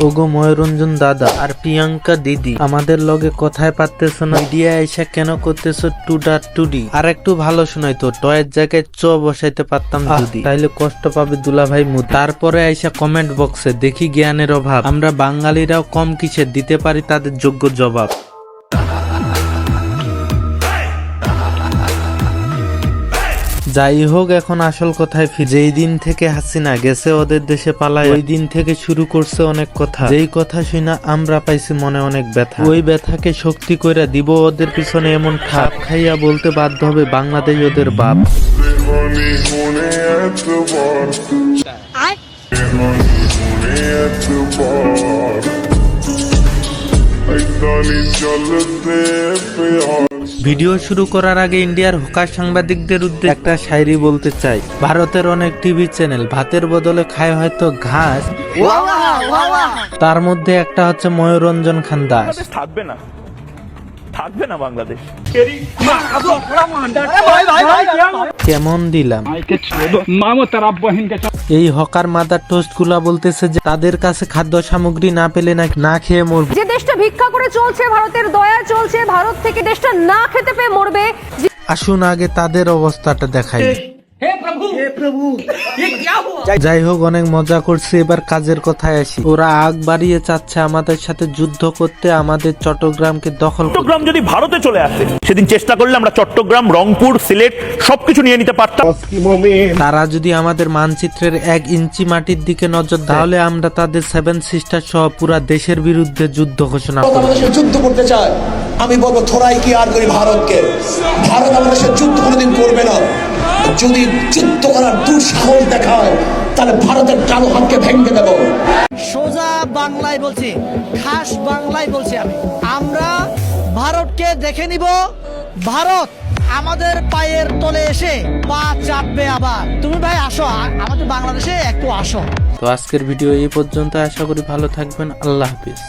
ওগো ময়ূরঞ্জন দাদা আর প্রিয়াঙ্কা দিদি, আমাদের লগে কথায় পারতেছো না, মিডিয়া এসে কেন করতেছো টুডি? আর একটু ভালো শোনাইতো, টয়ের জায়গায় চ বসাইতে পারতাম যদি, তাইলে কষ্ট পাবে দুলাভাই মুদ। তারপরে আইসা কমেন্ট বক্সে দেখি জ্ঞানের অভাব, আমরা বাঙালিরাও কম কিসের দিতে পারি তাদের যোগ্য জবাব। যাই হোক, এখন আসল কথায় ফিরে। যেই দিন থেকে হাসিনা গেছে ওদের দেশে পালায়, ওই দিন থেকে শুরু করছে অনেক কথা, যেই কথা শুনা আমরা পাইছি মনে অনেক ব্যথা। ওই ব্যথাকে শক্তি কইরা দিব ওদের পিছনে এমন খাপ খাইয়া বলতে বাধ্য হবে বাংলাদেশ ওদের বাপ। ভিডিও শুরু করার আগে ইন্ডিয়ার হকার সাংবাদিকদের উদ্দেশ্যে একটা শায়রি বলতে চাই। ভারতের অনেক টিভি চ্যানেল ভাতের বদলে খায় হয়তো ঘাস, তার মধ্যে একটা হচ্ছে ময়ূরঞ্জন খান দাস। থাকবে না বাংলাদেশ। কেমন দিলাম? এই হকার মাদার টোস্ট গুলা বলতেছে যে তাদের কাছে খাদ্য সামগ্রী না পেলে না খেয়ে মরবে। যে দেশটা ভিক্ষা করে চলছে, ভারতের দয়া চলছে, ভারত থেকে দেশটা না খেতে পেয়ে মরবে। আসুন আগে তাদের অবস্থাটা দেখাই। যাই হোক, অনেক মজা করছে, এবার কাজের কথায় আসি। ওরা আগ বাড়িয়ে চাচ্ছে আমাদের সাথে যুদ্ধ করতে, আমাদের চট্টগ্রামকে দখল। চট্টগ্রাম যদি ভারতে চলে আসে, সেদিন চেষ্টা করলে আমরা চট্টগ্রাম, রংপুর, সিলেট সবকিছু নিয়ে নিতে পারতাম। তারা যদি আমাদের মানচিত্রের 1 ইঞ্চি মাটির দিকে নজর দেয়, তাহলে আমরা তাদের 7 সিস্টার সহ পুরা দেশের বিরুদ্ধে যুদ্ধ ঘোষণা করব। আমাদের যুদ্ধ করতে চায়, আমি বলবো থোড়াই কি আর করি ভারতকে। ভারত আমাদের সাথে যুদ্ধ কোনোদিন করবে না। যদি যুদ্ধ করার দুঃসাহস দেখায়, তাহলে ভারতের কালো হাতকে ভেঙে দেব। সোজা বাংলায় বলছি, খাস বাংলায় বলছি আমরা ভারতকে দেখে নিব। ভারত আমাদের পায়ের তলে এসে পা চাপবে আবার। তুমি ভাই আসো আমাদের বাংলাদেশে, একটু আসো। তো আজকের ভিডিও এই পর্যন্ত, আশা করি ভালো থাকবেন। আল্লাহ হাফিজ।